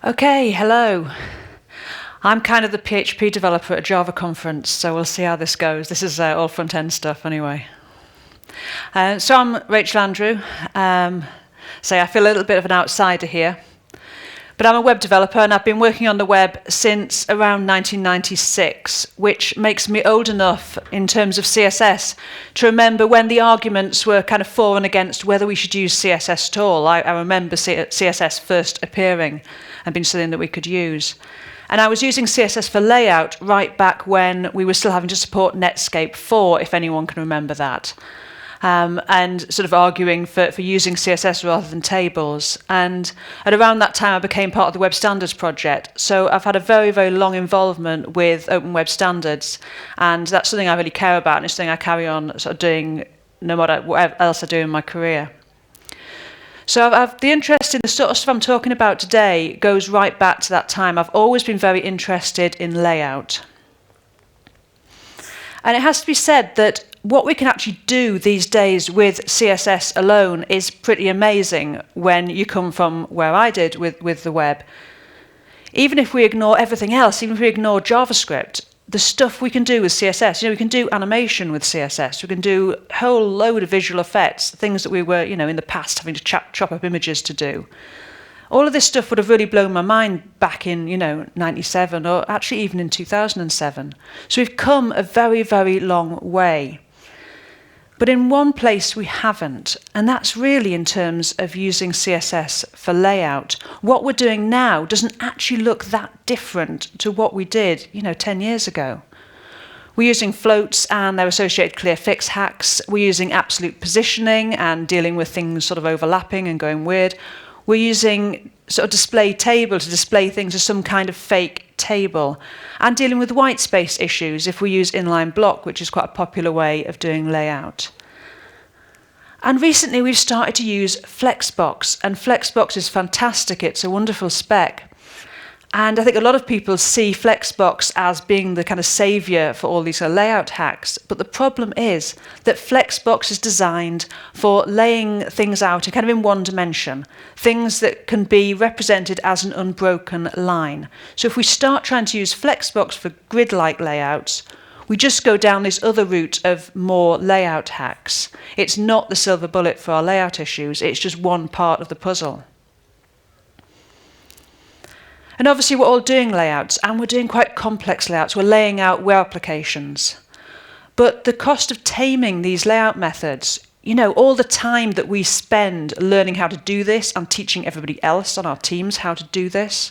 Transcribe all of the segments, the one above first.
Okay, hello. I'm kind of the PHP developer at a Java conference, so we'll see how this goes. This is all front-end stuff anyway. So I'm Rachel Andrew. I feel a little bit of an outsider here. But I'm a web developer, and I've been working on the web since around 1996, which makes me old enough in terms of CSS to remember when the arguments were kind of for and against whether we should use CSS at all. I remember CSS first appearing and being something that we could use. And I was using CSS for layout right back when we were still having to support Netscape 4, if anyone can remember that. And sort of arguing for using CSS rather than tables. And at around that time, I became part of the Web Standards project. So I've had a very, very long involvement with open web standards. And that's something I really care about, and it's something I carry on sort of doing no matter what else I do in my career. So the interest in the sort of stuff I'm talking about today goes right back to that time. I've always been very interested in layout. And it has to be said that what we can actually do these days with CSS alone is pretty amazing when you come from where I did with the web. Even if we ignore everything else, even if we ignore JavaScript, the stuff we can do with CSS, we can do animation with CSS, we can do a whole load of visual effects, things that we were, in the past having to chop up images to do. All of this stuff would have really blown my mind back in, 97 or actually even in 2007. So we've come a very, very long way. But in one place we haven't, and that's really in terms of using CSS for layout. What we're doing now doesn't actually look that different to what we did, 10 years ago. We're using floats and their associated clear fix hacks. We're using absolute positioning and dealing with things sort of overlapping and going weird. We're using sort of display table to display things as some kind of fake table, and dealing with white space issues if we use inline block, which is quite a popular way of doing layout. And recently we've started to use Flexbox, and Flexbox is fantastic. It's a wonderful spec. And I think a lot of people see Flexbox as being the kind of savior for all these layout hacks. But the problem is that Flexbox is designed for laying things out kind of in one dimension, things that can be represented as an unbroken line. So if we start trying to use Flexbox for grid-like layouts, we just go down this other route of more layout hacks. It's not the silver bullet for our layout issues. It's just one part of the puzzle. And obviously we're all doing layouts, and we're doing quite complex layouts. We're laying out web applications. But the cost of taming these layout methods, all the time that we spend learning how to do this and teaching everybody else on our teams how to do this,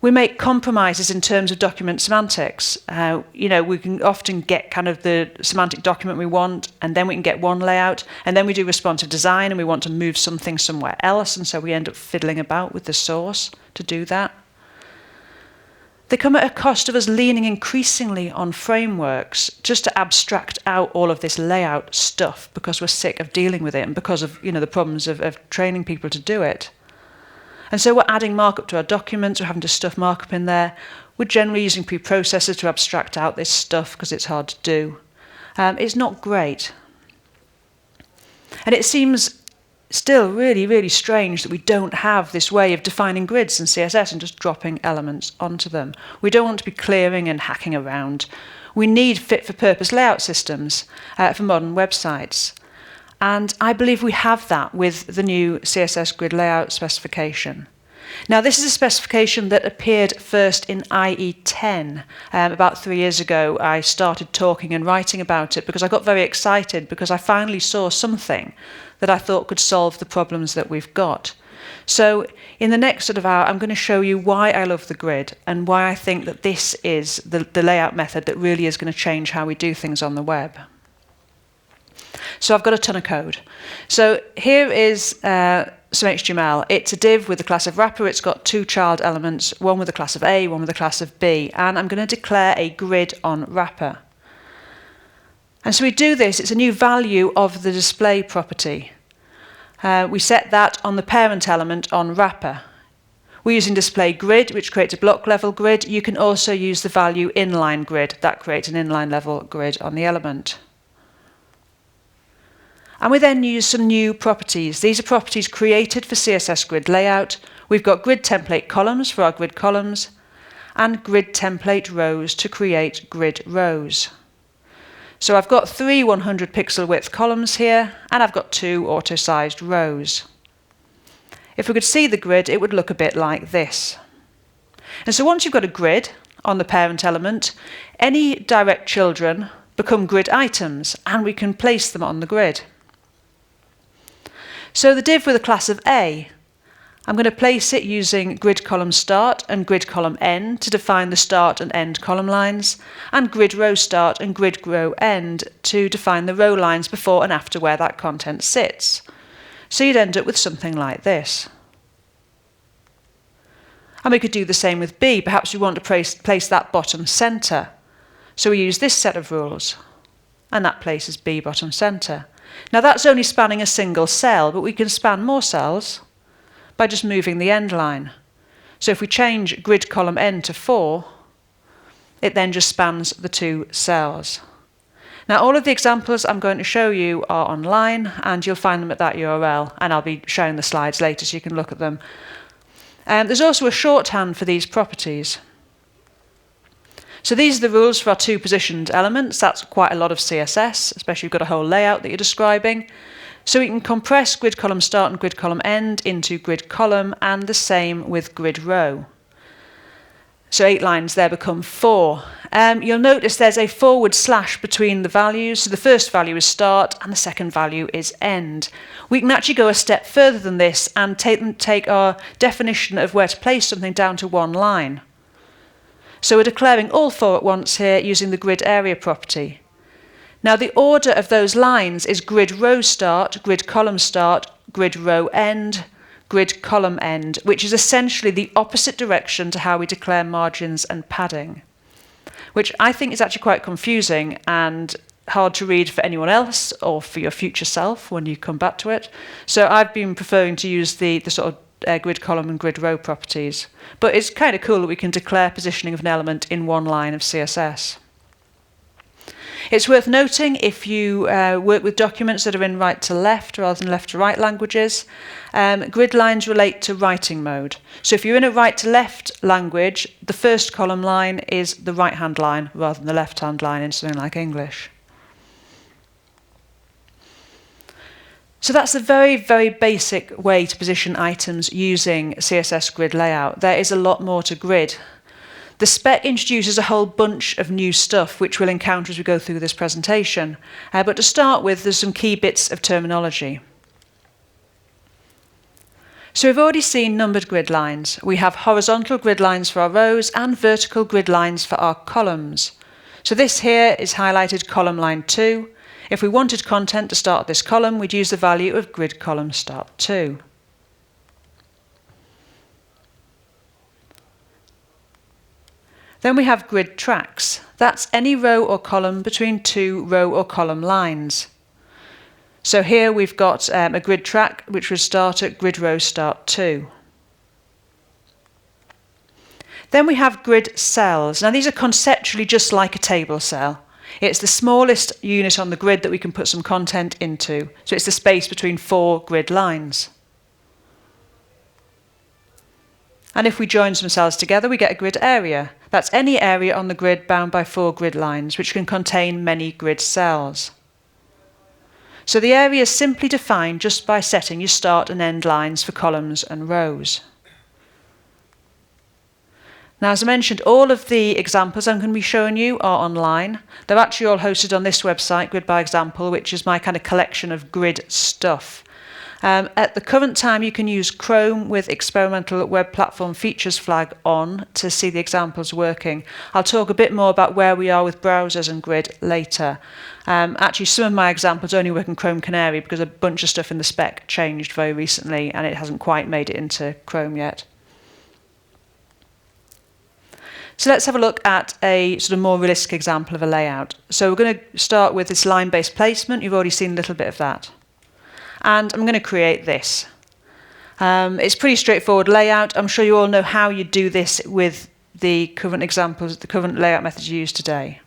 we make compromises in terms of document semantics. We can often get kind of the semantic document we want, and then we can get one layout, and then we do responsive design, and we want to move something somewhere else, and so we end up fiddling about with the source to do that. They come at a cost of us leaning increasingly on frameworks just to abstract out all of this layout stuff because we're sick of dealing with it and because of the problems of training people to do it. And so we're adding markup to our documents, we're having to stuff markup in there. We're generally using preprocessors to abstract out this stuff because it's hard to do. It's not great. And it seems still really, really strange that we don't have this way of defining grids in CSS and just dropping elements onto them. We don't want to be clearing and hacking around. We need fit-for-purpose layout systems for modern websites. And I believe we have that with the new CSS Grid Layout specification. Now, this is a specification that appeared first in IE 10. About 3 years ago, I started talking and writing about it because I got very excited because I finally saw something that I thought could solve the problems that we've got. So in the next sort of hour, I'm going to show you why I love the grid and why I think that this is the layout method that really is going to change how we do things on the web. So I've got a ton of code. So here is some HTML. It's a div with the class of wrapper. It's got two child elements, one with the class of A, one with the class of B. And I'm going to declare a grid on wrapper. And so we do this. It's a new value of the display property. We set that on the parent element on wrapper. We're using display grid, which creates a block level grid. You can also use the value inline grid. That creates an inline level grid on the element. And we then use some new properties. These are properties created for CSS Grid Layout. We've got grid template columns for our grid columns and grid template rows to create grid rows. So I've got 3 100 pixel width columns here, and I've got 2 auto-sized rows. If we could see the grid, it would look a bit like this. And so once you've got a grid on the parent element, any direct children become grid items, and we can place them on the grid. So the div with a class of A, I'm going to place it using grid column start and grid column end to define the start and end column lines, and grid row start and grid row end to define the row lines before and after where that content sits. So you'd end up with something like this. And we could do the same with B. Perhaps we want to place that bottom centre. So we use this set of rules, and that places B bottom centre. Now that's only spanning a single cell, but we can span more cells by just moving the end line. So if we change grid column end to 4, it then just spans the 2 cells. Now all of the examples I'm going to show you are online, and you'll find them at that URL, and I'll be showing the slides later so you can look at them. There's also a shorthand for these properties. So these are the rules for our 2 positioned elements. That's quite a lot of CSS, especially if you've got a whole layout that you're describing. So we can compress grid column start and grid column end into grid column, and the same with grid row. So 8 lines there become 4. You'll notice there's a forward slash between the values. So the first value is start and the second value is end. We can actually go a step further than this and take our definition of where to place something down to 1 line. So we're declaring all 4 at once here using the grid area property. Now the order of those lines is grid row start, grid column start, grid row end, grid column end, which is essentially the opposite direction to how we declare margins and padding, which I think is actually quite confusing and hard to read for anyone else or for your future self when you come back to it. So I've been preferring to use the sort of grid column and grid row properties. But it's kind of cool that we can declare positioning of an element in 1 line of CSS. It's worth noting if you work with documents that are in right to left rather than left to right languages, grid lines relate to writing mode. So if you're in a right to left language, the first column line is the right hand line rather than the left hand line in something like English. So that's a very, very basic way to position items using CSS Grid Layout. There is a lot more to grid. The spec introduces a whole bunch of new stuff which we'll encounter as we go through this presentation. But to start with, there's some key bits of terminology. So we've already seen numbered grid lines. We have horizontal grid lines for our rows and vertical grid lines for our columns. So this here is highlighted column line 2. If we wanted content to start this column, we'd use the value of grid column start 2. Then we have grid tracks. That's any row or column between 2 row or column lines. So here we've got a grid track which would start at grid row start 2. Then we have grid cells. Now these are conceptually just like a table cell. It's the smallest unit on the grid that we can put some content into. So it's the space between 4 grid lines. And if we join some cells together, we get a grid area. That's any area on the grid bound by 4 grid lines, which can contain many grid cells. So the area is simply defined just by setting your start and end lines for columns and rows. Now, as I mentioned, all of the examples I'm going to be showing you are online. They're actually all hosted on this website, Grid by Example, which is my kind of collection of grid stuff. At the current time, you can use Chrome with experimental web platform features flag on to see the examples working. I'll talk a bit more about where we are with browsers and grid later. Actually, some of my examples only work in Chrome Canary because a bunch of stuff in the spec changed very recently and it hasn't quite made it into Chrome yet. So let's have a look at a sort of more realistic example of a layout. So we're going to start with this line-based placement. You've already seen a little bit of that. And I'm going to create this. It's pretty straightforward layout. I'm sure you all know how you do this with the current examples, the current layout methods used today.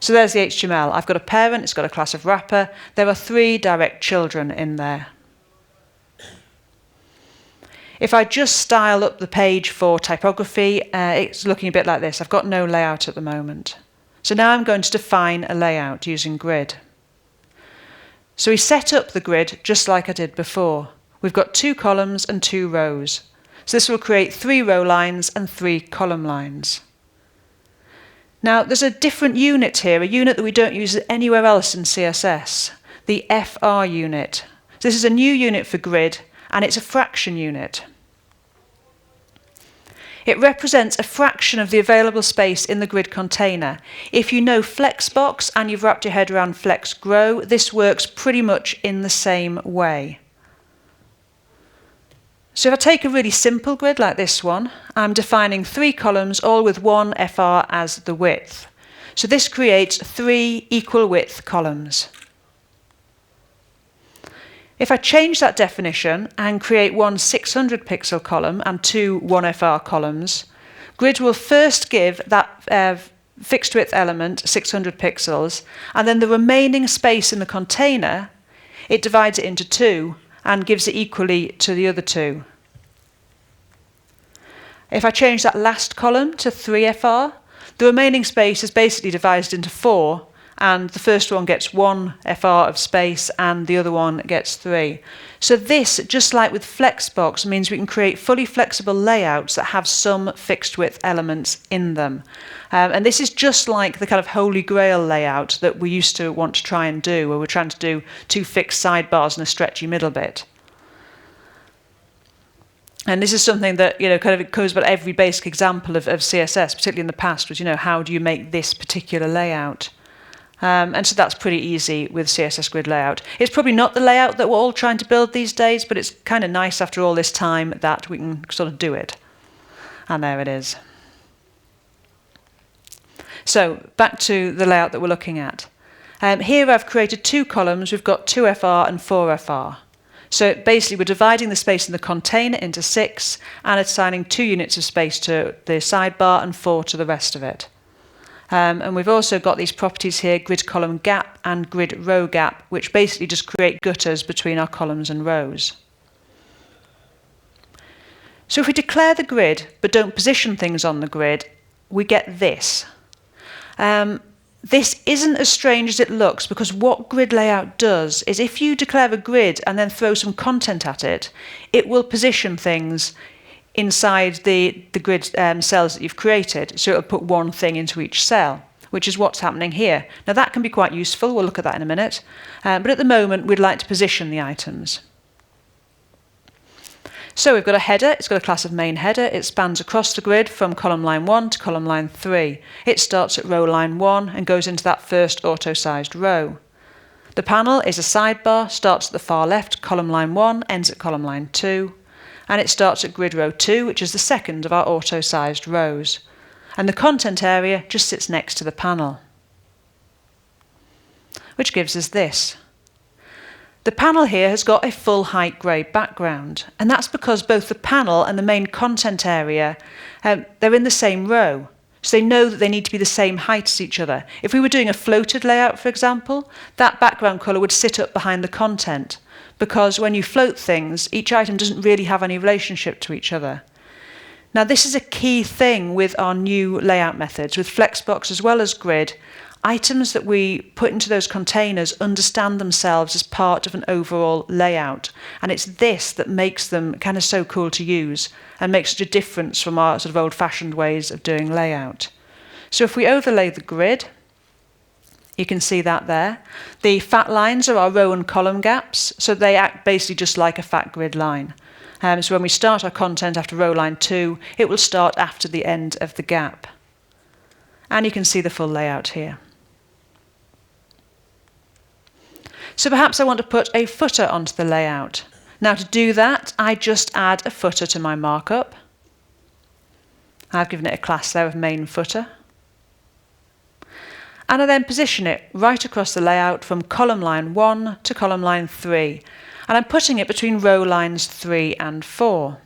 So there's the HTML. I've got a parent, it's got a class of wrapper. There are 3 direct children in there. If I just style up the page for typography, it's looking a bit like this. I've got no layout at the moment. So now I'm going to define a layout using grid. So we set up the grid just like I did before. We've got 2 columns and 2 rows. So this will create 3 row lines and 3 column lines. Now there's a different unit here, a unit that we don't use anywhere else in CSS, the FR unit. So this is a new unit for grid, and it's a fraction unit. It represents a fraction of the available space in the grid container. If you know Flexbox and you've wrapped your head around FlexGrow, this works pretty much in the same way. So if I take a really simple grid like this one, I'm defining 3 columns, all with 1 FR as the width. So this creates 3 equal width columns. If I change that definition and create 1 600 pixel column and 2 1FR columns, Grid will first give that fixed width element 600 pixels, and then the remaining space in the container, it divides it into 2 and gives it equally to the other 2. If I change that last column to 3FR, the remaining space is basically divided into 4, and the first one gets 1 FR of space and the other one gets 3. So this, just like with Flexbox, means we can create fully flexible layouts that have some fixed width elements in them. And this is just like the kind of holy grail layout that we used to want to try and do, where we're trying to do 2 fixed sidebars and a stretchy middle bit. And this is something that, kind of goes about every basic example of CSS, particularly in the past, was, how do you make this particular layout? And so that's pretty easy with CSS Grid Layout. It's probably not the layout that we're all trying to build these days, but it's kind of nice after all this time that we can sort of do it. And there it is. So back to the layout that we're looking at. Here I've created 2 columns. We've got 2FR and 4FR. So basically we're dividing the space in the container into 6 and assigning 2 units of space to the sidebar and 4 to the rest of it. And we've also got these properties here, grid column gap and grid row gap, which basically just create gutters between our columns and rows. So if we declare the grid but don't position things on the grid, we get this. This isn't as strange as it looks, because what grid layout does is if you declare a grid and then throw some content at it, it will position things inside the grid cells that you've created. So it'll put one thing into each cell, which is what's happening here. Now that can be quite useful. We'll look at that in a minute. But at the moment, we'd like to position the items. So we've got a header. It's got a class of main header. It spans across the grid from column line 1 to column line 3. It starts at row line 1 and goes into that first auto-sized row. The panel is a sidebar, starts at the far left, column line 1, ends at column line 2. And it starts at grid row 2, which is the second of our auto-sized rows. And the content area just sits next to the panel, which gives us this. The panel here has got a full height grey background, and that's because both the panel and the main content area, they're in the same row. So they know that they need to be the same height as each other. If we were doing a floated layout, for example, that background colour would sit up behind the content, because when you float things, each item doesn't really have any relationship to each other. Now this is a key thing with our new layout methods, with Flexbox as well as Grid. Items that we put into those containers understand themselves as part of an overall layout. And it's this that makes them kind of so cool to use and makes such a difference from our sort of old-fashioned ways of doing layout. So if we overlay the grid, you can see that there. The fat lines are our row and column gaps, so they act basically just like a fat grid line. So when we start our content after row line 2, it will start after the end of the gap. And you can see the full layout here. So perhaps I want to put a footer onto the layout. Now to do that, I just add a footer to my markup. I've given it a class there of main footer. And I then position it right across the layout from column line 1 to column line 3. And I'm putting it between row lines 3 and 4.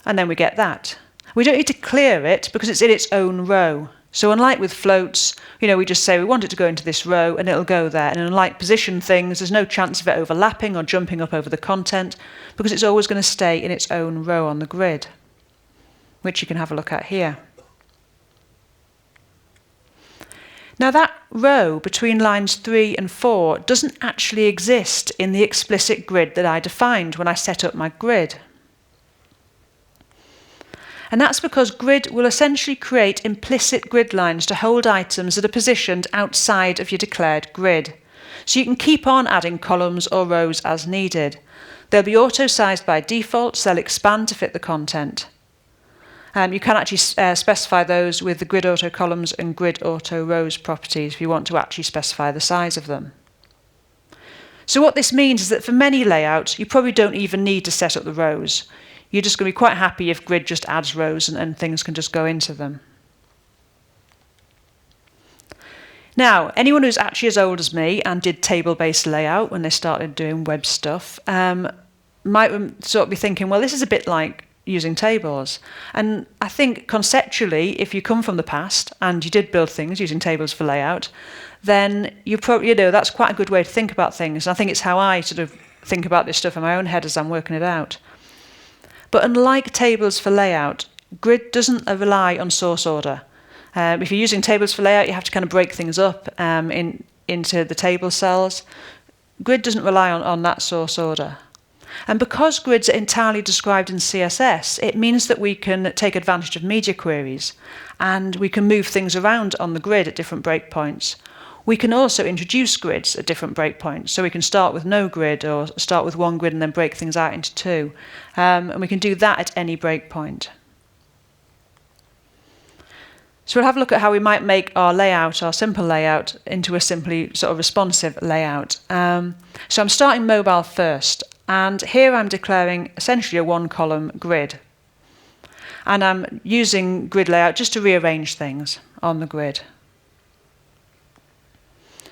And then we get that. We don't need to clear it because it's in its own row. So unlike with floats, we just say we want it to go into this row and it'll go there. And unlike position things, there's no chance of it overlapping or jumping up over the content because it's always going to stay in its own row on the grid, which you can have a look at here. Now that row between lines 3 and 4 doesn't actually exist in the explicit grid that I defined when I set up my grid. And that's because grid will essentially create implicit grid lines to hold items that are positioned outside of your declared grid. So you can keep on adding columns or rows as needed. They'll be auto-sized by default, so they'll expand to fit the content. You can actually specify those with the grid auto columns and grid auto rows properties if you want to actually specify the size of them. So what this means is that for many layouts, you probably don't even need to set up the rows. You're just going to be quite happy if grid just adds rows and things can just go into them. Now, anyone who's actually as old as me and did table-based layout when they started doing web stuff might sort of be thinking, well, this is a bit like using tables. And I think conceptually, if you come from the past and you did build things using tables for layout, then you probably, that's quite a good way to think about things. And I think it's how I sort of think about this stuff in my own head as I'm working it out. But unlike tables for layout, grid doesn't rely on source order. If you're using tables for layout, you have to kind of break things up into the table cells. Grid doesn't rely on that source order. And because grids are entirely described in CSS, it means that we can take advantage of media queries and we can move things around on the grid at different breakpoints. We can also introduce grids at different breakpoints, so we can start with no grid or start with one grid and then break things out into two. And we can do that at any breakpoint. So we'll have a look at how we might make our layout, our simple layout, into a simply sort of responsive layout. So I'm starting mobile first, and here I'm declaring essentially a one-column grid. And I'm using grid layout just to rearrange things on the grid.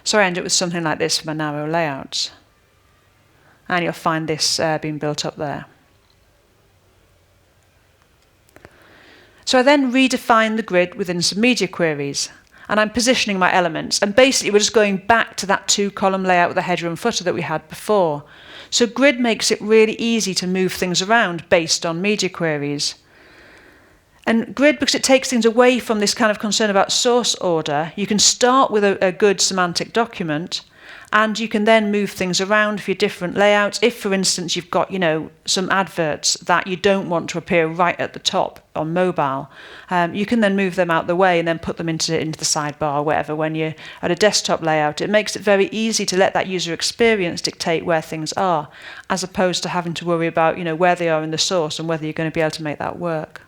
So I end up with something like this for my narrow layouts. And you'll find this being built up there. So I then redefine the grid within some media queries. And I'm positioning my elements. And basically we're just going back to that two-column layout with the header and footer that we had before. So grid makes it really easy to move things around based on media queries. And grid, because it takes things away from this kind of concern about source order, you can start with a good semantic document and you can then move things around for your different layouts. If, for instance, you've got some adverts that you don't want to appear right at the top on mobile, you can then move them out the way and then put them into the sidebar or whatever. When you're at a desktop layout, it makes it very easy to let that user experience dictate where things are, as opposed to having to worry about where they are in the source and whether you're going to be able to make that work.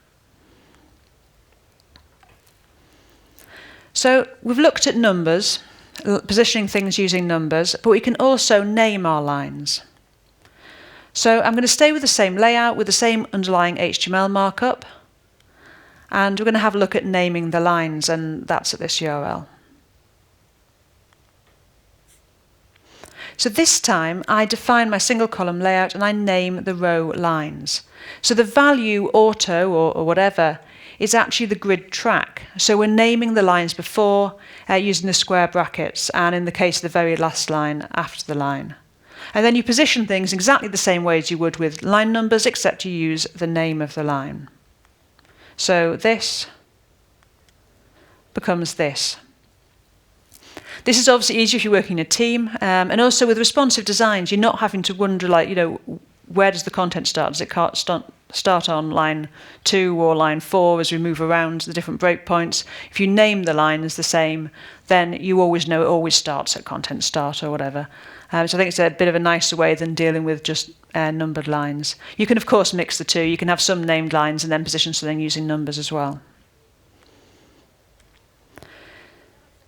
So we've looked at numbers, positioning things using numbers, but we can also name our lines. So I'm going to stay with the same layout, with the same underlying HTML markup, and we're going to have a look at naming the lines, and that's at this URL. So this time I define my single column layout and I name the row lines. So the value auto or whatever is actually the grid track. So we're naming the lines before using the square brackets, and in the case of the very last line, after the line. And then you position things exactly the same way as you would with line numbers, except you use the name of the line. So this becomes this. This is obviously easier if you're working in a team, and also with responsive designs, you're not having to wonder, where does the content start? Does it start on line 2 or line 4 as we move around the different breakpoints? If you name the line as the same, then you always know it always starts at content start or whatever. So I think it's a bit of a nicer way than dealing with just numbered lines. You can, of course, mix the two. You can have some named lines and then position something using numbers as well.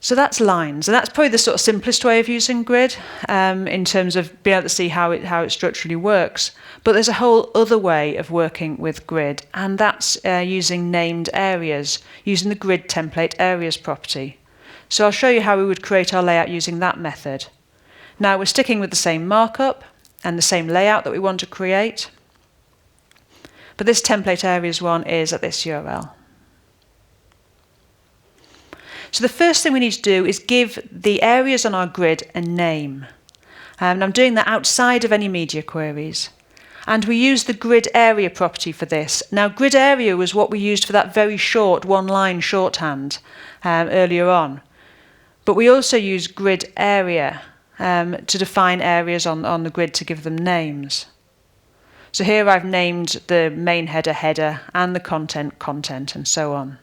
So that's lines, and that's probably the sort of simplest way of using grid in terms of being able to see how it structurally works. But there's a whole other way of working with grid, and that's using named areas, using the grid template areas property. So I'll show you how we would create our layout using that method. Now we're sticking with the same markup and the same layout that we want to create, but this template areas one is at this URL. So the first thing we need to do is give the areas on our grid a name. And I'm doing that outside of any media queries. And we use the grid area property for this. Now, grid area was what we used for that very short one-line shorthand earlier on. But we also use grid area to define areas on the grid to give them names. So here I've named the main header, and the content, and so on.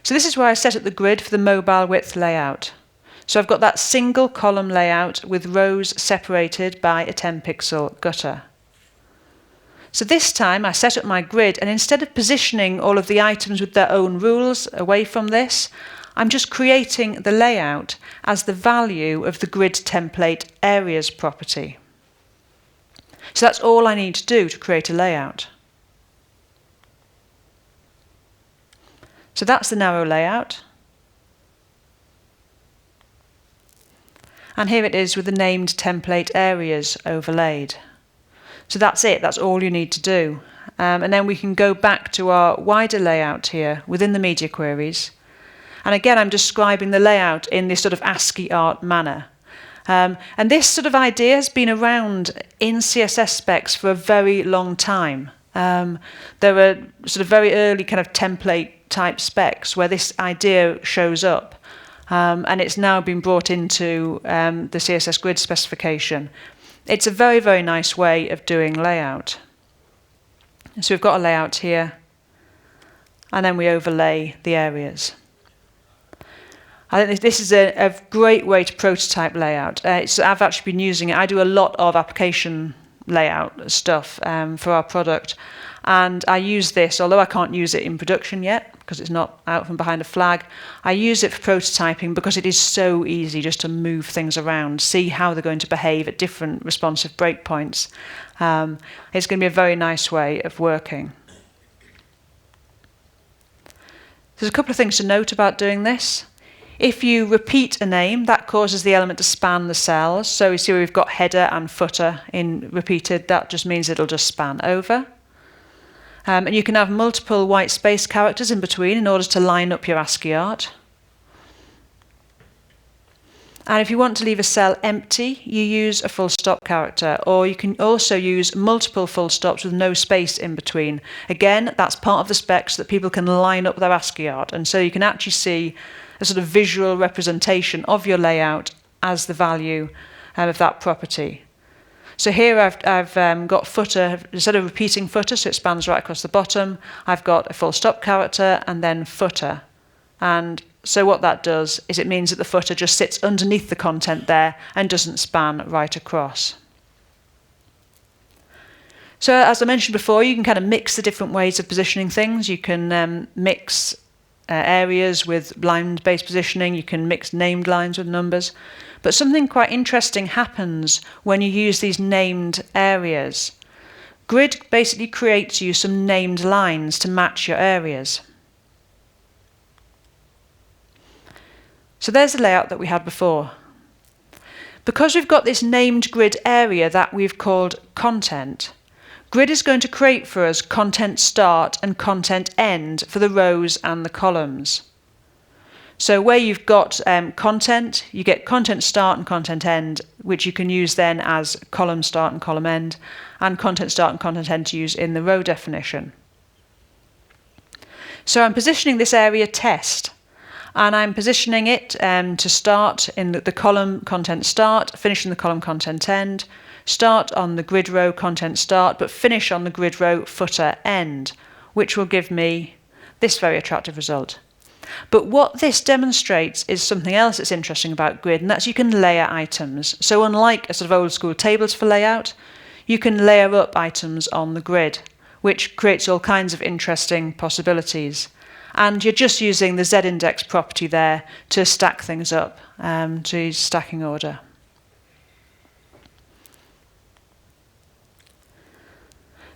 So this is where I set up the grid for the mobile width layout. So I've got that single column layout with rows separated by a 10 pixel gutter. So this time I set up my grid, and instead of positioning all of the items with their own rules away from this, I'm just creating the layout as the value of the grid template areas property. So that's all I need to do to create a layout. So that's the narrow layout. And here it is with the named template areas overlaid. So that's it, that's all you need to do. And then we can go back to our wider layout here within the media queries. And again, I'm describing the layout in this sort of ASCII art manner. And this sort of idea has been around in CSS specs for a very long time. There were sort of very early kind of template type specs where this idea shows up. And it's now been brought into the CSS Grid specification. It's a very, very nice way of doing layout. So we've got a layout here, and then we overlay the areas. I think this is a great way to prototype layout. I've actually been using it. I do a lot of application layout stuff for our product. And I use this, although I can't use it in production yet, because it's not out from behind a flag, I use it for prototyping because it is so easy just to move things around, see how they're going to behave at different responsive breakpoints. It's going to be a very nice way of working. There's a couple of things to note about doing this. If you repeat a name, that causes the element to span the cells. So you see where we've got header and footer in repeated, that just means it'll just span over. And you can have multiple white space characters in between in order to line up your ASCII art. And if you want to leave a cell empty, you use a full stop character, or you can also use multiple full stops with no space in between. Again, that's part of the specs so that people can line up their ASCII art, and so you can actually see a sort of visual representation of your layout as the value of that property. So here I've got footer, instead of repeating footer, so it spans right across the bottom, I've got a full stop character and then footer. And so what that does is it means that the footer just sits underneath the content there and doesn't span right across. So as I mentioned before, you can kind of mix the different ways of positioning things. You can mix areas with line-based positioning, you can mix named lines with numbers. But something quite interesting happens when you use these named areas. Grid basically creates you some named lines to match your areas. So there's the layout that we had before. Because we've got this named grid area that we've called content, Grid is going to create for us content start and content end for the rows and the columns. So where you've got content, you get content start and content end, which you can use then as column start and column end, and content start and content end to use in the row definition. So I'm positioning this area test, and I'm positioning it to start in the column content start, finish in the column content end, start on the grid row content start, but finish on the grid row footer end, which will give me this very attractive result. But what this demonstrates is something else that's interesting about grid, and that's you can layer items. So unlike a sort of old school tables for layout, you can layer up items on the grid, which creates all kinds of interesting possibilities. And you're just using the Z-index property there to stack things up, to use stacking order.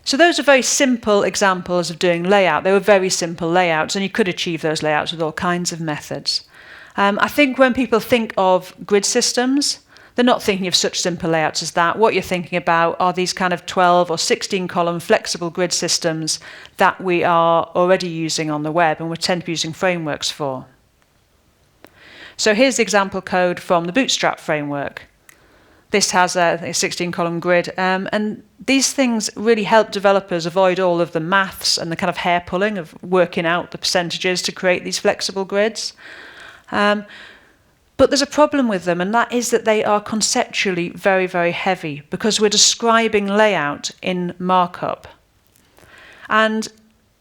So those are very simple examples of doing layout. They were very simple layouts, and you could achieve those layouts with all kinds of methods. I think when people think of grid systems, They're not thinking of such simple layouts as that. What you're thinking about are these kind of 12 or 16 column flexible grid systems that we are already using on the web and we tend to be using frameworks for. So here's the example code from the Bootstrap framework. This has a 16 column grid, and these things really help developers avoid all of the maths and the kind of hair pulling of working out the percentages to create these flexible grids. But there's a problem with them, and that is that they are conceptually very, very heavy because we're describing layout in markup. And,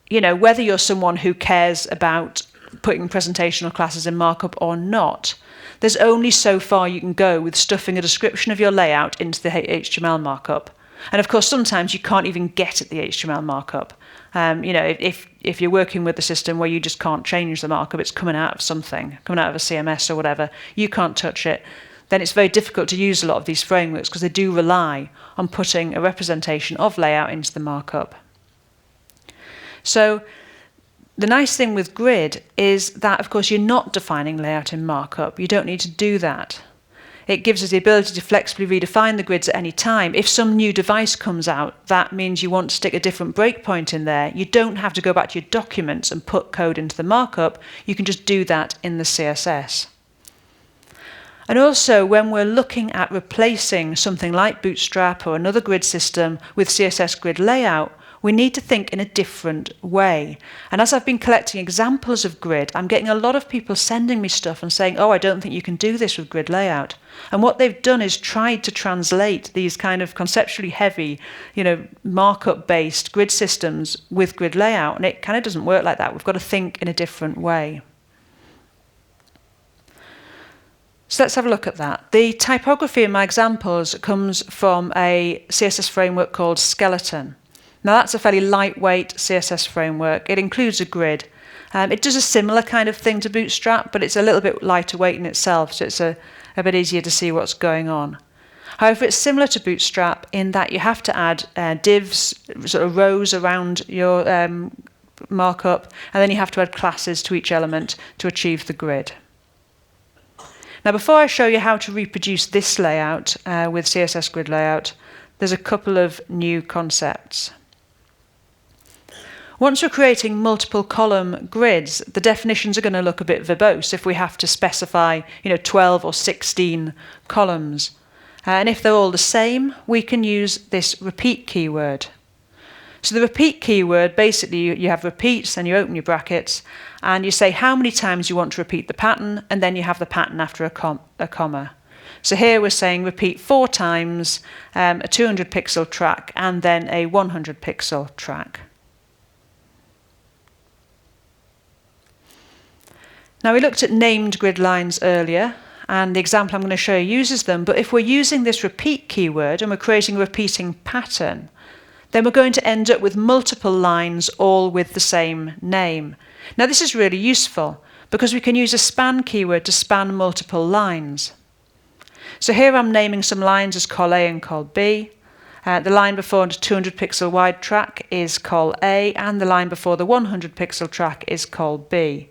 you know, whether you're someone who cares about putting presentational classes in markup or not, there's only so far you can go with stuffing a description of your layout into the HTML markup. And of course, sometimes you can't even get at the HTML markup. You know, if you're working with a system where you just can't change the markup, it's coming out of something, coming out of a CMS or whatever, you can't touch it, then it's very difficult to use a lot of these frameworks because they do rely on putting a representation of layout into the markup. So the nice thing with Grid is that, of course, you're not defining layout in markup. You don't need to do that. It gives us the ability to flexibly redefine the grids at any time. If some new device comes out, that means you want to stick a different breakpoint in there. You don't have to go back to your documents and put code into the markup. You can just do that in the CSS. And also, when we're looking at replacing something like Bootstrap or another grid system with CSS Grid Layout, we need to think in a different way. And as I've been collecting examples of grid, I'm getting a lot of people sending me stuff and saying, oh, I don't think you can do this with grid layout. And what they've done is tried to translate these kind of conceptually heavy, you know, markup-based grid systems with grid layout, and it kind of doesn't work like that. We've got to think in a different way. So let's have a look at that. The typography in my examples comes from a CSS framework called Skeleton. Now that's a fairly lightweight CSS framework. It includes a grid. It does a similar kind of thing to Bootstrap, but it's a little bit lighter weight in itself, so it's a bit easier to see what's going on. However, it's similar to Bootstrap in that you have to add divs, sort of rows around your markup, and then you have to add classes to each element to achieve the grid. Now, before I show you how to reproduce this layout with CSS Grid Layout, there's a couple of new concepts. Once we're creating multiple column grids, the definitions are going to look a bit verbose if we have to specify, 12 or 16 columns. And if they're all the same, we can use this repeat keyword. So the repeat keyword, basically you have repeats and you open your brackets and you say how many times you want to repeat the pattern, and then you have the pattern after a comma. So here we're saying repeat 4 times, a 200 pixel track and then a 100 pixel track. Now we looked at named grid lines earlier, and the example I'm going to show you uses them, but if we're using this repeat keyword and we're creating a repeating pattern, then we're going to end up with multiple lines all with the same name. Now this is really useful because we can use a span keyword to span multiple lines. So here I'm naming some lines as col A and col B. The line before the 200 pixel wide track is col A, and the line before the 100 pixel track is col B.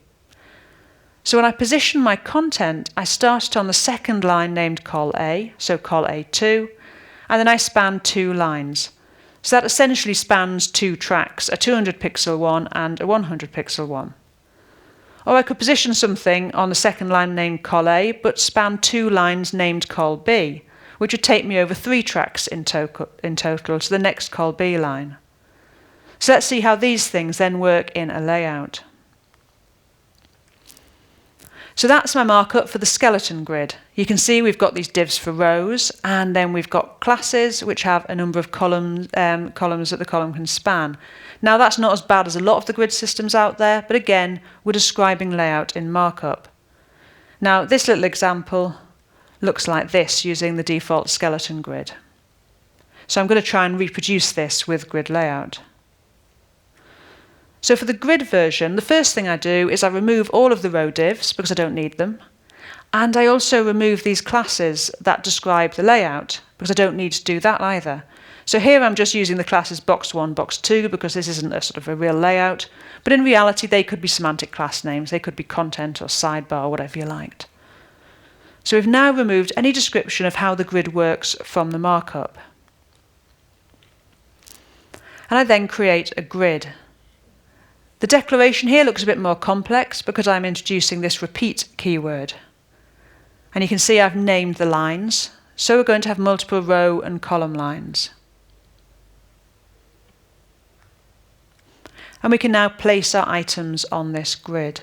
So when I position my content, I started on the second line named col A, so col A2, and then I span 2 lines. So that essentially spans 2 tracks, a 200 pixel one and a 100 pixel one. Or I could position something on the second line named col A, but span 2 lines named col B, which would take me over 3 tracks in total to the next col B line. So let's see how these things then work in a layout. So that's my markup for the skeleton grid. You can see we've got these divs for rows, and then we've got classes which have a number of columns that the column can span. Now that's not as bad as a lot of the grid systems out there, but again, we're describing layout in markup. Now this little example looks like this using the default skeleton grid. So I'm going to try and reproduce this with grid layout. So for the grid version, the first thing I do is I remove all of the row divs because I don't need them. And I also remove these classes that describe the layout because I don't need to do that either. So here I'm just using the classes box1, box2 because this isn't a sort of a real layout. But in reality, they could be semantic class names. They could be content or sidebar, whatever you liked. So we've now removed any description of how the grid works from the markup. And I then create a grid. The declaration here looks a bit more complex because I'm introducing this repeat keyword. And you can see I've named the lines, so we're going to have multiple row and column lines. And we can now place our items on this grid.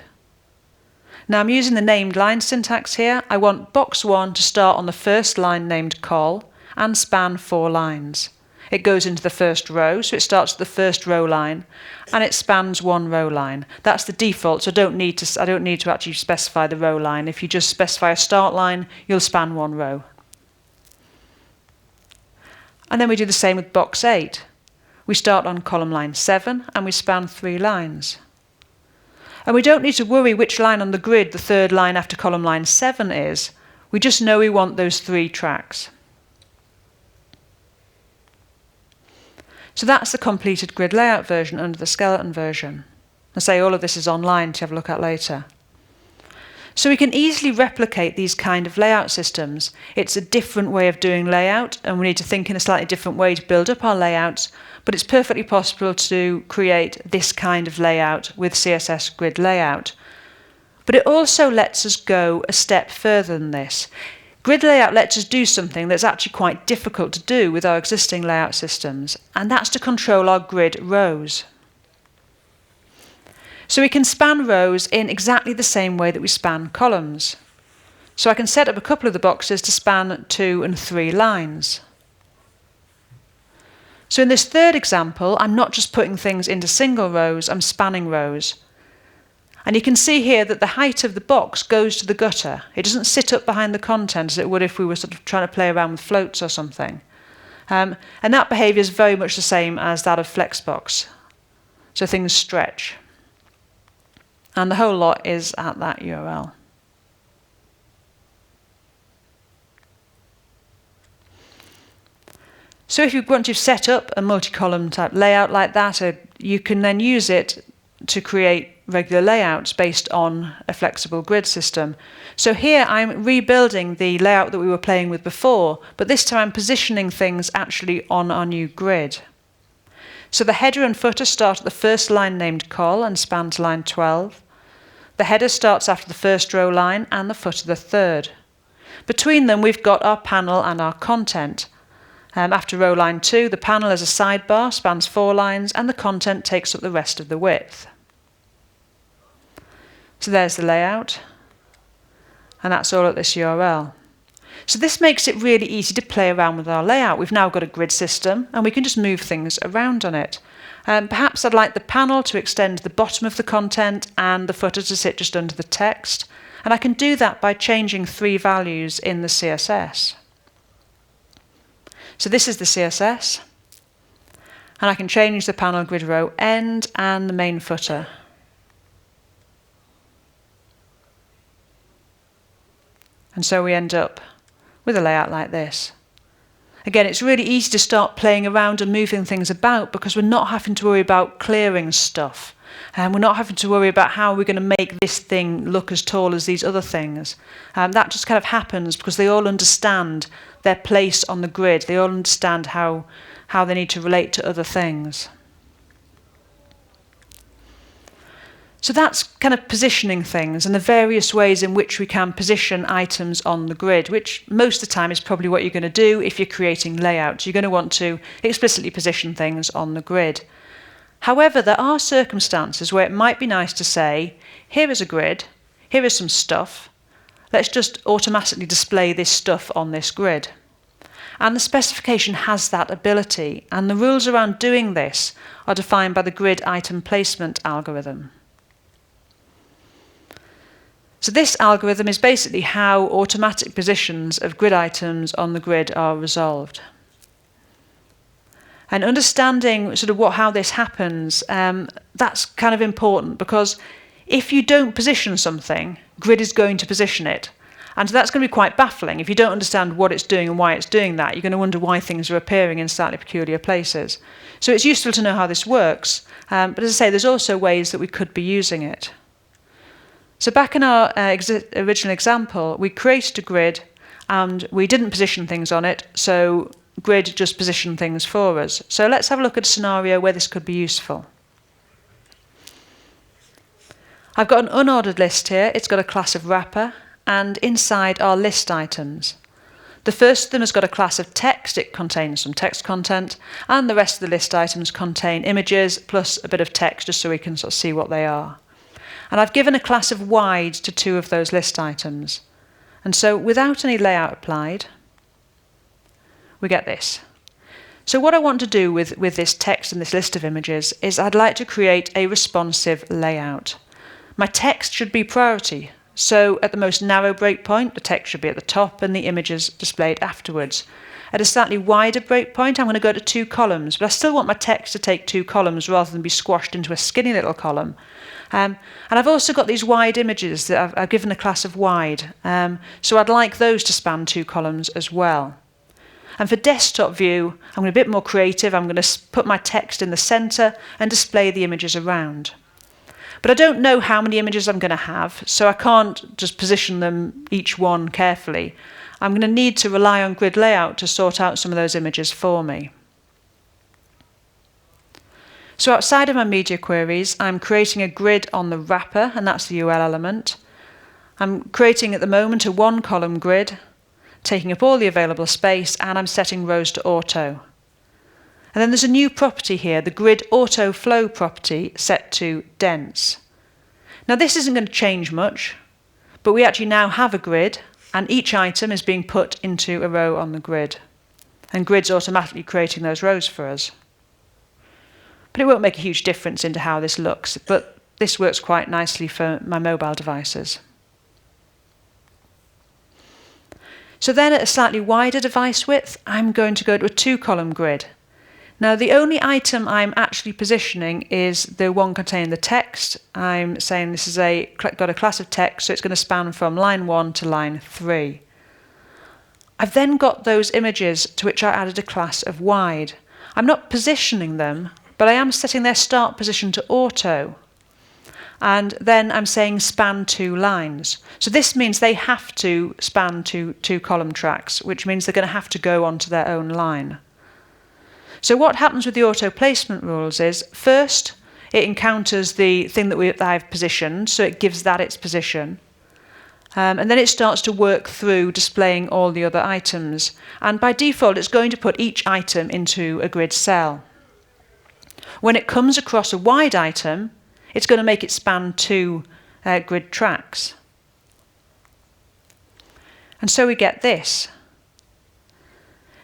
Now I'm using the named line syntax here. I want box 1 to start on the first line named col and span 4 lines. It goes into the first row, so it starts at the first row line, and it spans 1 row line. That's the default, so I don't need to actually specify the row line. If you just specify a start line, you'll span 1 row. And then we do the same with box 8. We start on column line 7, and we span 3 lines. And we don't need to worry which line on the grid the third line after column line 7 is. We just know we want those 3 tracks. So that's the completed grid layout version under the skeleton version. I say all of this is online to have a look at later. So we can easily replicate these kind of layout systems. It's a different way of doing layout, and we need to think in a slightly different way to build up our layouts, but it's perfectly possible to create this kind of layout with CSS Grid Layout. But it also lets us go a step further than this. Grid layout lets us do something that's actually quite difficult to do with our existing layout systems, and that's to control our grid rows. So we can span rows in exactly the same way that we span columns. So I can set up a couple of the boxes to span 2 and 3 lines. So in this third example, I'm not just putting things into single rows, I'm spanning rows. And you can see here that the height of the box goes to the gutter. It doesn't sit up behind the content as it would if we were sort of trying to play around with floats or something. And that behaviour is very much the same as that of Flexbox. So things stretch. And the whole lot is at that URL. So if you want to set up a multi-column type layout like that, you can then use it to create regular layouts based on a flexible grid system. So here I'm rebuilding the layout that we were playing with before, but this time I'm positioning things actually on our new grid. So the header and footer start at the first line named col and span to line 12. The header starts after the first row line and the footer the third. Between them we've got our panel and our content. After row line 2, the panel as a sidebar spans 4 lines and the content takes up the rest of the width. So there's the layout, and that's all at this URL. So this makes it really easy to play around with our layout. We've now got a grid system and we can just move things around on it. Perhaps I'd like the panel to extend to the bottom of the content and the footer to sit just under the text, and I can do that by changing 3 values in the CSS. So this is the CSS, and I can change the panel grid row end and the main footer. And so we end up with a layout like this. Again, it's really easy to start playing around and moving things about because we're not having to worry about clearing stuff. And we're not having to worry about how we're going to make this thing look as tall as these other things. That just kind of happens because they all understand their place on the grid. They all understand how they need to relate to other things. So that's kind of positioning things and the various ways in which we can position items on the grid, which most of the time is probably what you're going to do if you're creating layouts. You're going to want to explicitly position things on the grid. However, there are circumstances where it might be nice to say, here is a grid, here is some stuff, let's just automatically display this stuff on this grid. And the specification has that ability, and the rules around doing this are defined by the grid item placement algorithm. So this algorithm is basically how automatic positions of grid items on the grid are resolved. And understanding sort of how this happens, that's kind of important because if you don't position something, grid is going to position it. And so that's going to be quite baffling. If you don't understand what it's doing and why it's doing that, you're going to wonder why things are appearing in slightly peculiar places. So it's useful to know how this works. But as I say, there's also ways that we could be using it. So back in our original example, we created a grid and we didn't position things on it, so Grid just positioned things for us. So let's have a look at a scenario where this could be useful. I've got an unordered list here. It's got a class of wrapper, and inside are list items. The first of them has got a class of text. It contains some text content, and the rest of the list items contain images plus a bit of text just so we can sort of see what they are. And I've given a class of wide to 2 of those list items. And so without any layout applied, we get this. So what I want to do with this text and this list of images is I'd like to create a responsive layout. My text should be priority. So at the most narrow breakpoint, the text should be at the top and the images displayed afterwards. At a slightly wider breakpoint, I'm going to go to 2 columns, but I still want my text to take 2 columns rather than be squashed into a skinny little column. And I've also got these wide images that I've given a class of wide. So I'd like those to span 2 columns as well. And for desktop view, I'm going to be a bit more creative. I'm going to put my text in the center and display the images around. But I don't know how many images I'm going to have, so I can't just position them each one carefully. I'm going to need to rely on Grid Layout to sort out some of those images for me. So outside of my media queries, I'm creating a grid on the wrapper, and that's the UL element. I'm creating at the moment a 1-column grid, taking up all the available space, and I'm setting rows to auto. And then there's a new property here, the grid auto flow property set to dense. Now this isn't going to change much, but we actually now have a grid, and each item is being put into a row on the grid. And Grid's automatically creating those rows for us. But it won't make a huge difference into how this looks, but this works quite nicely for my mobile devices. So then at a slightly wider device width, I'm going to go to a 2-column grid. Now the only item I'm actually positioning is the one containing the text. I'm saying this is got a class of text, so it's going to span from line 1 to line 3. I've then got those images to which I added a class of wide. I'm not positioning them, but I am setting their start position to auto. And then I'm saying span 2 lines. So this means they have to span 2 column tracks, which means they're going to have to go onto their own line. So what happens with the auto placement rules is, first, it encounters the thing that I've positioned, so it gives that its position. And then it starts to work through displaying all the other items. And by default, it's going to put each item into a grid cell. When it comes across a wide item, it's going to make it span 2 grid tracks. And so we get this.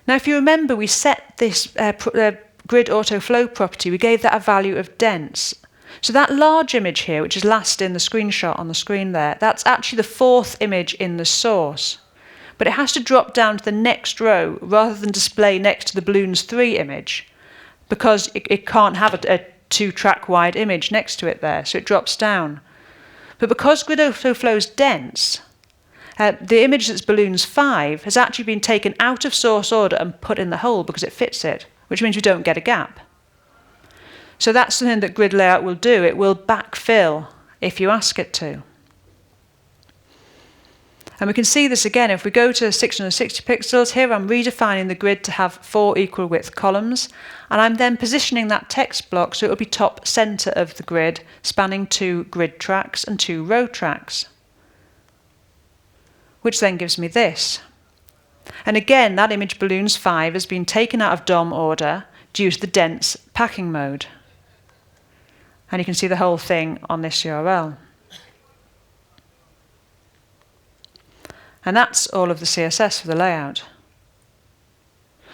Now, if you remember, we set this grid auto flow property, we gave that a value of dense. So that large image here, which is last in the screenshot on the screen there, that's actually the 4th image in the source. But it has to drop down to the next row rather than display next to the balloons 3 image, because it can't have a 2-track wide image next to it there, so it drops down. But because grid auto flow is dense, the image that's balloons 5 has actually been taken out of source order and put in the hole because it fits it, which means we don't get a gap. So that's something that Grid Layout will do. It will backfill if you ask it to. And we can see this again if we go to 660 pixels. Here I'm redefining the grid to have 4 equal width columns, and I'm then positioning that text block so it will be top center of the grid, spanning 2 grid tracks and 2 row tracks, which then gives me this. And again, that image balloons 5 has been taken out of DOM order due to the dense packing mode. And you can see the whole thing on this URL. And that's all of the CSS for the layout.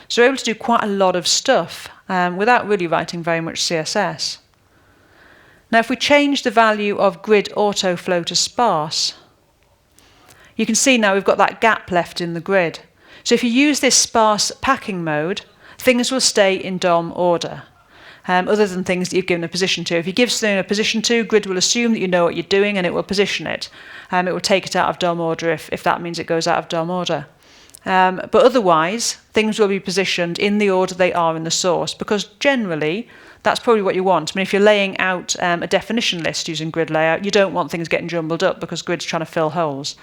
So we're able to do quite a lot of stuff without really writing very much CSS. Now if we change the value of grid auto flow to sparse, you can see now we've got that gap left in the grid. So if you use this sparse packing mode, things will stay in DOM order, other than things that you've given a position to. If you give something a position to, Grid will assume that you know what you're doing and it will position it. It will take it out of DOM order if that means it goes out of DOM order. But otherwise, things will be positioned in the order they are in the source, because generally, that's probably what you want. I mean, if you're laying out a definition list using grid layout, you don't want things getting jumbled up because grid's trying to fill holes.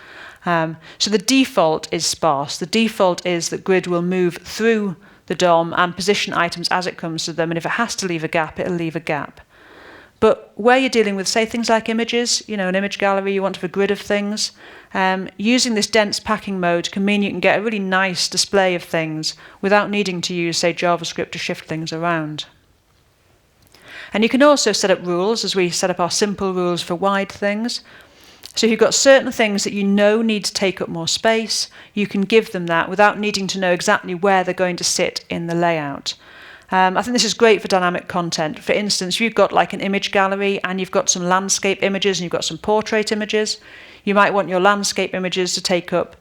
So the default is sparse. The default is that grid will move through the DOM and position items as it comes to them, and if it has to leave a gap, it'll leave a gap. But where you're dealing with, say, things like images, an image gallery, you want to have a grid of things, using this dense packing mode can mean you can get a really nice display of things without needing to use, say, JavaScript to shift things around. And you can also set up rules, as we set up our simple rules for wide things. So if you've got certain things that you know need to take up more space, you can give them that without needing to know exactly where they're going to sit in the layout. I think this is great for dynamic content. For instance, if you've got like an image gallery and you've got some landscape images and you've got some portrait images, you might want your landscape images to take up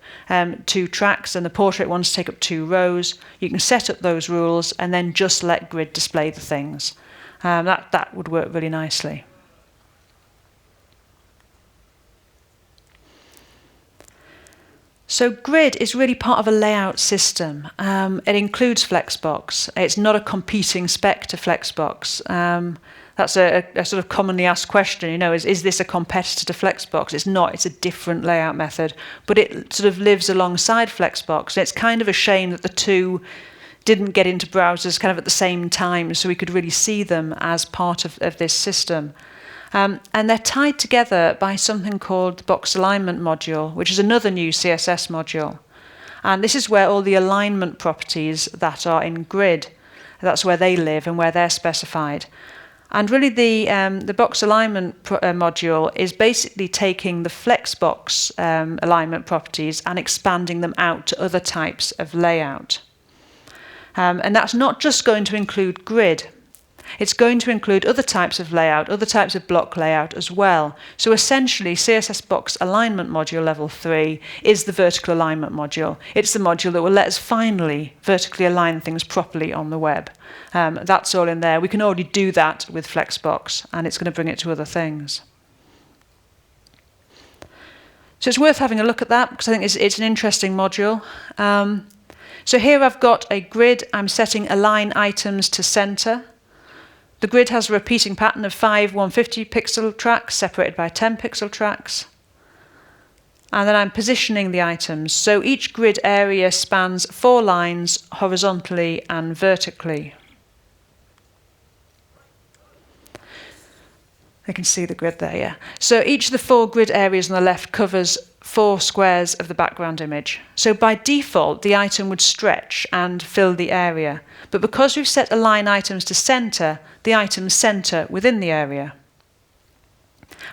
2 tracks and the portrait ones to take up 2 rows. You can set up those rules and then just let grid display the things. That would work really nicely. So grid is really part of a layout system. It includes Flexbox. It's not a competing spec to Flexbox. That's a sort of commonly asked question, is this a competitor to Flexbox? It's not, it's a different layout method, but it sort of lives alongside Flexbox. It's kind of a shame that the two didn't get into browsers kind of at the same time so we could really see them as part of this system. And they're tied together by something called the box alignment module, which is another new CSS module. And this is where all the alignment properties that are in grid, that's where they live and where they're specified. And really the box alignment module is basically taking the Flexbox alignment properties and expanding them out to other types of layout. And that's not just going to include grid. It's going to include other types of layout, other types of block layout as well. So essentially, CSS Box Alignment Module Level 3 is the vertical alignment module. It's the module that will let us finally vertically align things properly on the web. That's all in there. We can already do that with Flexbox, and it's going to bring it to other things. So it's worth having a look at that, because I think it's an interesting module. So here I've got a grid. I'm setting align items to center. The grid has a repeating pattern of 5 150 pixel tracks separated by 10 pixel tracks. And then I'm positioning the items. So each grid area spans 4 lines horizontally and vertically. I can see the grid there, yeah. So each of the 4 grid areas on the left covers 4 squares of the background image. So by default, the item would stretch and fill the area. But because we've set align items to center, the items center within the area.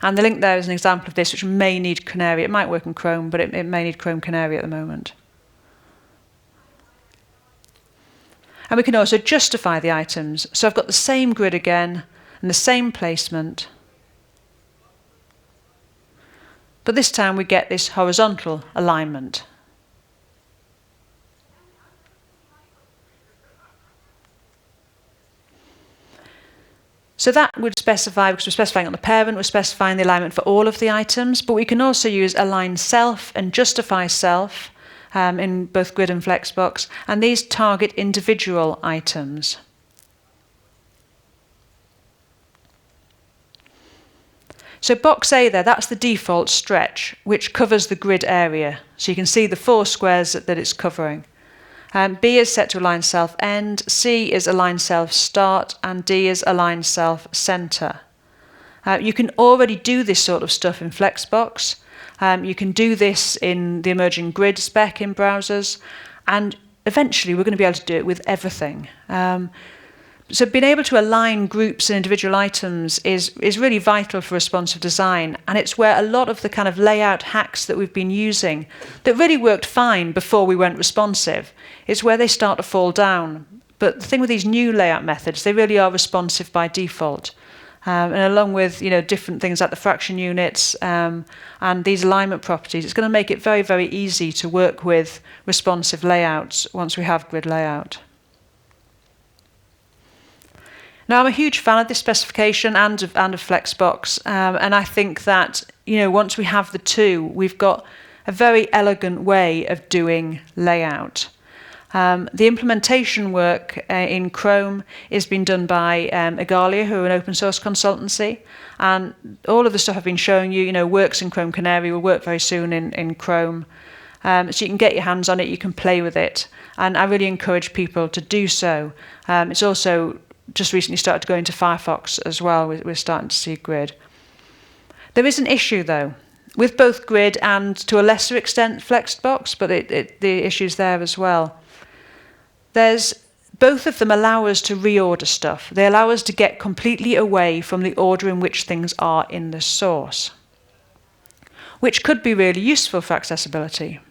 And the link there is an example of this, which may need Canary. It might work in Chrome, but it may need Chrome Canary at the moment. And we can also justify the items. So I've got the same grid again and the same placement. But this time we get this horizontal alignment. So that would specify, because we're specifying on the parent, we're specifying the alignment for all of the items, but we can also use align self and justify self in both grid and Flexbox, and these target individual items. So box A there, that's the default stretch, which covers the grid area. So you can see the 4 squares that it's covering. B is set to align self end, C is align self start, and D is align self center. You can already do this sort of stuff in Flexbox. You can do this in the emerging grid spec in browsers, and eventually we're going to be able to do it with everything. So being able to align groups and individual items is really vital for responsive design, and it's where a lot of the kind of layout hacks that we've been using that really worked fine before we went responsive, is where they start to fall down. But the thing with these new layout methods, they really are responsive by default. And along with different things like the fraction units and these alignment properties, it's going to make it very, very easy to work with responsive layouts once we have grid layout. Now, I'm a huge fan of this specification and of Flexbox, and I think that once we have the two, we've got a very elegant way of doing layout. The implementation work in Chrome is being done by Igalia, who are an open source consultancy, and all of the stuff I've been showing you, works in Chrome Canary, will work very soon in Chrome. So you can get your hands on it, you can play with it, and I really encourage people to do so. It's also just recently started to go into Firefox as well. We're starting to see Grid. There is an issue though, with both Grid and to a lesser extent Flexbox, but the issue's there as well. Both of them allow us to reorder stuff. They allow us to get completely away from the order in which things are in the source, which could be really useful for accessibility.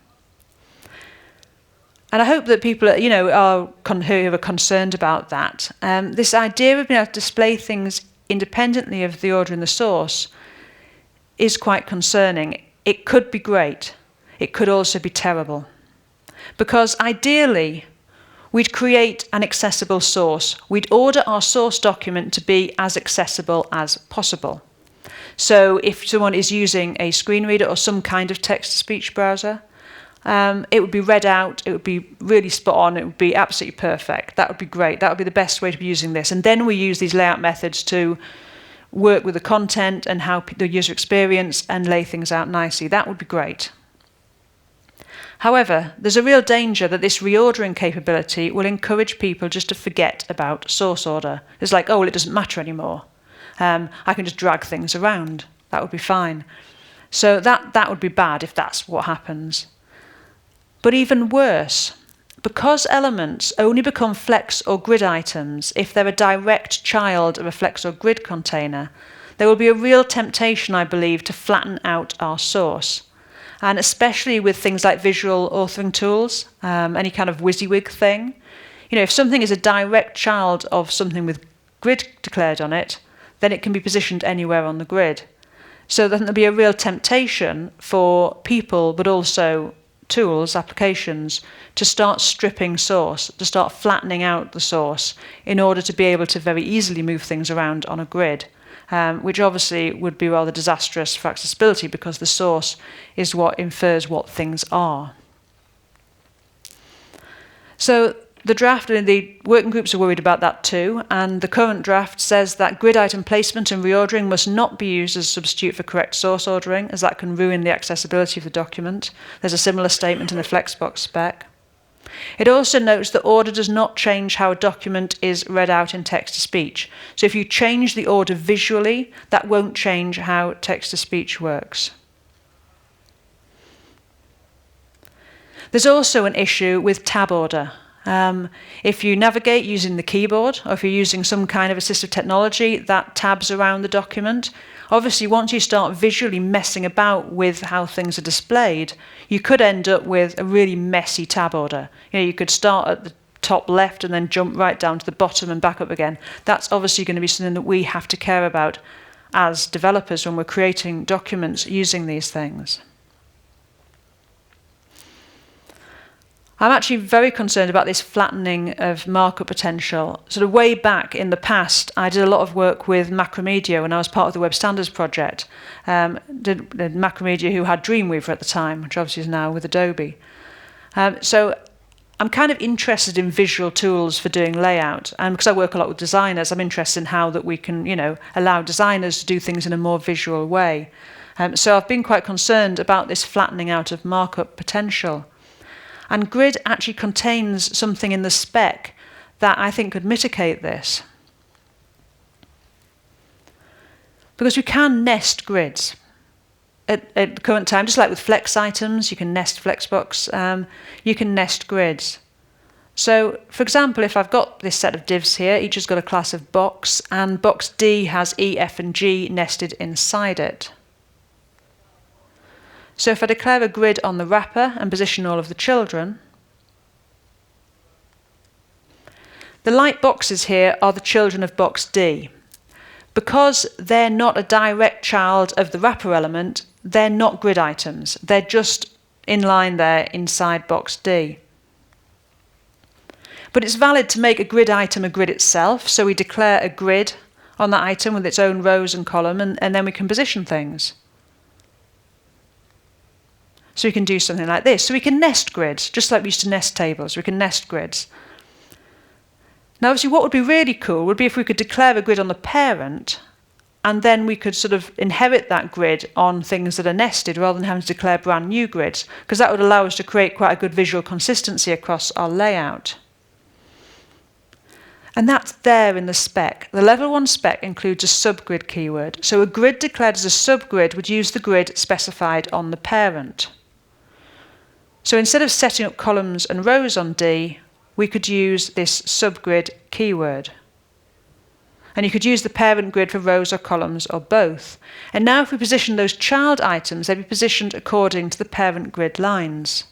And I hope that people who are concerned about that, this idea of being able to display things independently of the order in the source is quite concerning. It could be great. It could also be terrible. Because ideally, we'd create an accessible source. We'd order our source document to be as accessible as possible. So if someone is using a screen reader or some kind of text-to-speech browser, it would be read out, it would be really spot on, it would be absolutely perfect. That would be great. That would be the best way to be using this. And then we use these layout methods to work with the content and how the user experience and lay things out nicely. That would be great. However, there's a real danger that this reordering capability will encourage people just to forget about source order. It's like, oh, well, it doesn't matter anymore. I can just drag things around. That would be fine. So that would be bad if that's what happens. But even worse, because elements only become flex or grid items if they're a direct child of a flex or grid container, there will be a real temptation, I believe, to flatten out our source. And especially with things like visual authoring tools, any kind of WYSIWYG thing. If something is a direct child of something with grid declared on it, then it can be positioned anywhere on the grid. So then there'll be a real temptation for people, but also tools, applications, to start stripping source, to start flattening out the source in order to be able to very easily move things around on a grid. Which obviously would be rather disastrous for accessibility because the source is what infers what things are. So the draft and the working groups are worried about that too, and the current draft says that grid item placement and reordering must not be used as a substitute for correct source ordering, as that can ruin the accessibility of the document. There's a similar statement in the Flexbox spec. It also notes that order does not change how a document is read out in text-to-speech. So if you change the order visually, that won't change how text-to-speech works. There's also an issue with tab order. If you navigate using the keyboard, or if you're using some kind of assistive technology that tabs around the document, obviously once you start visually messing about with how things are displayed, you could end up with a really messy tab order. You could start at the top left and then jump right down to the bottom and back up again. That's obviously going to be something that we have to care about as developers when we're creating documents using these things. I'm actually very concerned about this flattening of markup potential. Sort of way back in the past, I did a lot of work with Macromedia when I was part of the Web Standards project. Did Macromedia, who had Dreamweaver at the time, which obviously is now with Adobe. So I'm kind of interested in visual tools for doing layout, and because I work a lot with designers, I'm interested in how that we can, allow designers to do things in a more visual way. So I've been quite concerned about this flattening out of markup potential. And Grid actually contains something in the spec that I think could mitigate this. Because we can nest grids. At the current time, just like with flex items, you can nest Flexbox, you can nest grids. So, for example, if I've got this set of divs here, each has got a class of box, and box D has E, F, and G nested inside it. So if I declare a grid on the wrapper and position all of the children, the light boxes here are the children of box D. Because they're not a direct child of the wrapper element, they're not grid items. They're just in line there inside box D. But it's valid to make a grid item a grid itself, so we declare a grid on that item with its own rows and column, and then we can position things. So we can do something like this. So we can nest grids, just like we used to nest tables. We can nest grids. Now, obviously, what would be really cool would be if we could declare a grid on the parent, and then we could sort of inherit that grid on things that are nested rather than having to declare brand new grids, because that would allow us to create quite a good visual consistency across our layout. And that's there in the spec. The level 1 spec includes a subgrid keyword. So a grid declared as a subgrid would use the grid specified on the parent. So instead of setting up columns and rows on D, we could use this subgrid keyword. And you could use the parent grid for rows or columns or both. And now if we position those child items, they'd be positioned according to the parent grid lines.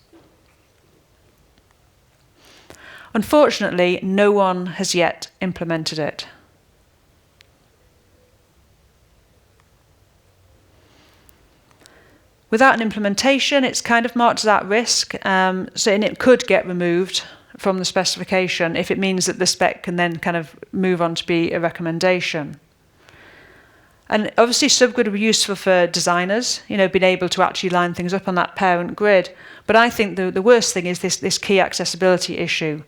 Unfortunately, no one has yet implemented it. Without an implementation, it's kind of marked as at risk, and it could get removed from the specification if it means that the spec can then kind of move on to be a recommendation. And obviously subgrid would be useful for designers, being able to actually line things up on that parent grid. But I think the worst thing is this key accessibility issue,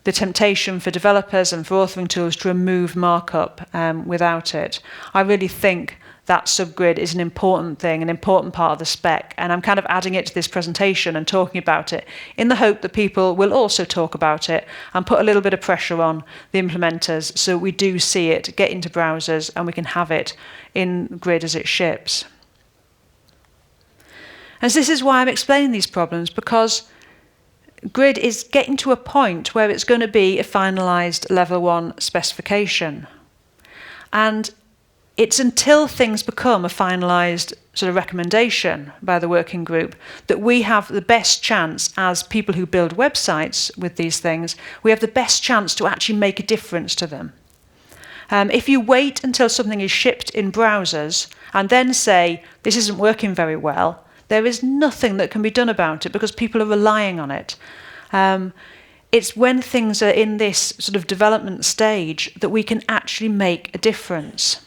the temptation for developers and for authoring tools to remove markup without it. I really think that subgrid is an important thing, an important part of the spec, and I'm kind of adding it to this presentation and talking about it in the hope that people will also talk about it and put a little bit of pressure on the implementers so we do see it get into browsers and we can have it in grid as it ships. And this is why I'm explaining these problems, because grid is getting to a point where it's going to be a finalized level 1 specification. And it's until things become a finalised sort of recommendation by the working group that we have the best chance, as people who build websites with these things, we have the best chance to actually make a difference to them. If you wait until something is shipped in browsers and then say, this isn't working very well, there is nothing that can be done about it because people are relying on it. It's when things are in this sort of development stage that we can actually make a difference.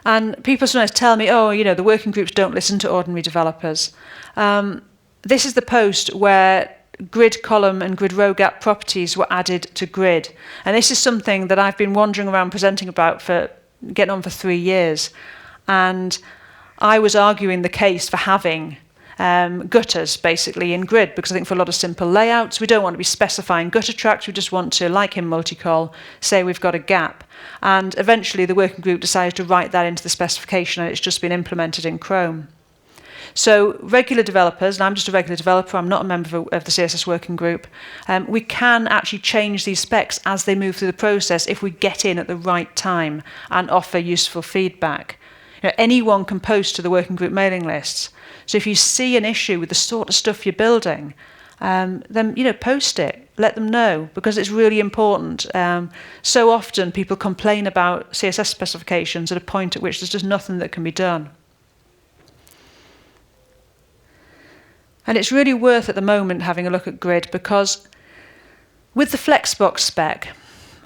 And people sometimes tell me, the working groups don't listen to ordinary developers. This is the post where grid column and grid row gap properties were added to grid. And this is something that I've been wandering around presenting about for getting on for 3 years. And I was arguing the case for having gutters basically in grid, because I think for a lot of simple layouts we don't want to be specifying gutter tracks, we just want to, like in multicol, say we've got a gap. And eventually the working group decided to write that into the specification, and it's just been implemented in Chrome. So regular developers, and I'm just a regular developer, I'm not a member of the CSS working group, we can actually change these specs as they move through the process if we get in at the right time and offer useful feedback. Anyone can post to the working group mailing lists. So if you see an issue with the sort of stuff you're building, then post it, let them know, because it's really important. So often people complain about CSS specifications at a point at which there's just nothing that can be done. And it's really worth at the moment having a look at grid, because with the Flexbox spec,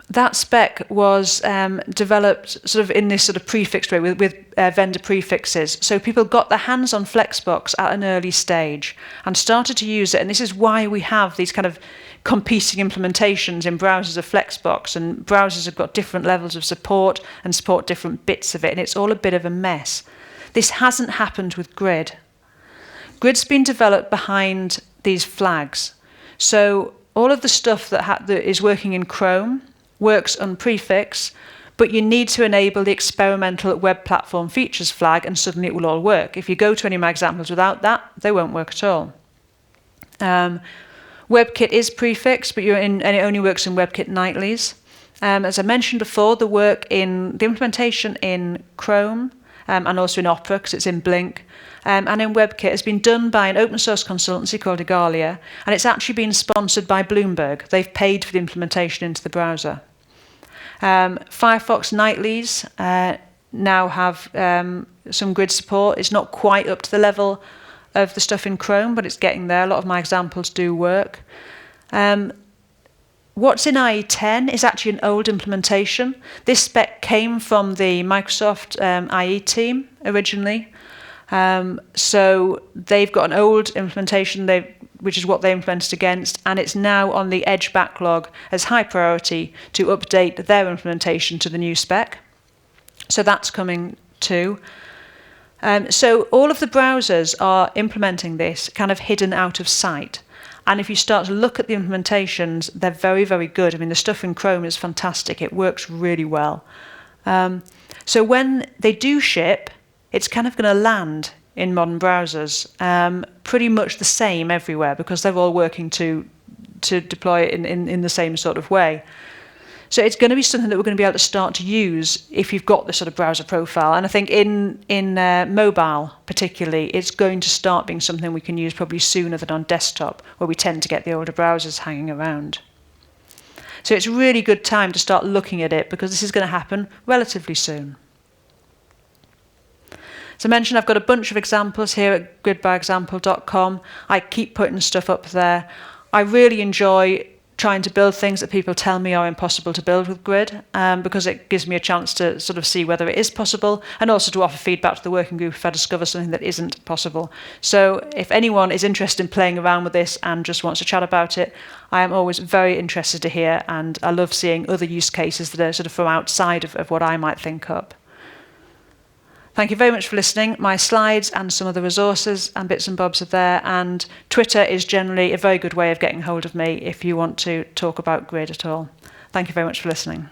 that spec was developed sort of in this sort of prefixed way with vendor prefixes. So people got their hands on Flexbox at an early stage and started to use it. And this is why we have these kind of competing implementations in browsers of Flexbox. And browsers have got different levels of support and support different bits of it. And it's all a bit of a mess. This hasn't happened with Grid. Grid's been developed behind these flags. So all of the stuff that is working in Chrome works on prefix, but you need to enable the experimental web platform features flag and suddenly it will all work. If you go to any of my examples without that, they won't work at all. WebKit is prefix, but and it only works in WebKit nightlies. As I mentioned before, the implementation in Chrome and also in Opera, because it's in Blink, and in WebKit has been done by an open source consultancy called Igalia, and it's actually been sponsored by Bloomberg. They've paid for the implementation into the browser. Firefox nightlies now have some grid support. It's not quite up to the level of the stuff in Chrome, but it's getting there. A lot of my examples do work. What's in IE 10 is actually an old implementation. This spec came from the Microsoft IE team originally. So they've got an old implementation, which is what they implemented against, and it's now on the Edge backlog as high priority to update their implementation to the new spec. So that's coming too. So all of the browsers are implementing this kind of hidden out of sight. And if you start to look at the implementations, they're very, very good. I mean, the stuff in Chrome is fantastic. It works really well. So when they do ship, it's kind of going to land in modern browsers, pretty much the same everywhere because they're all working to deploy it in the same sort of way. So it's going to be something that we're going to be able to start to use if you've got this sort of browser profile. And I think in mobile particularly, it's going to start being something we can use probably sooner than on desktop, where we tend to get the older browsers hanging around. So it's a really good time to start looking at it because this is going to happen relatively soon. As I mentioned, I've got a bunch of examples here at gridbyexample.com. I keep putting stuff up there. I really enjoy trying to build things that people tell me are impossible to build with Grid, because it gives me a chance to sort of see whether it is possible and also to offer feedback to the working group if I discover something that isn't possible. So if anyone is interested in playing around with this and just wants to chat about it, I am always very interested to hear, and I love seeing other use cases that are sort of from outside of what I might think up. Thank you very much for listening. My slides and some of the resources and bits and bobs are there, and Twitter is generally a very good way of getting hold of me if you want to talk about Grid at all. Thank you very much for listening.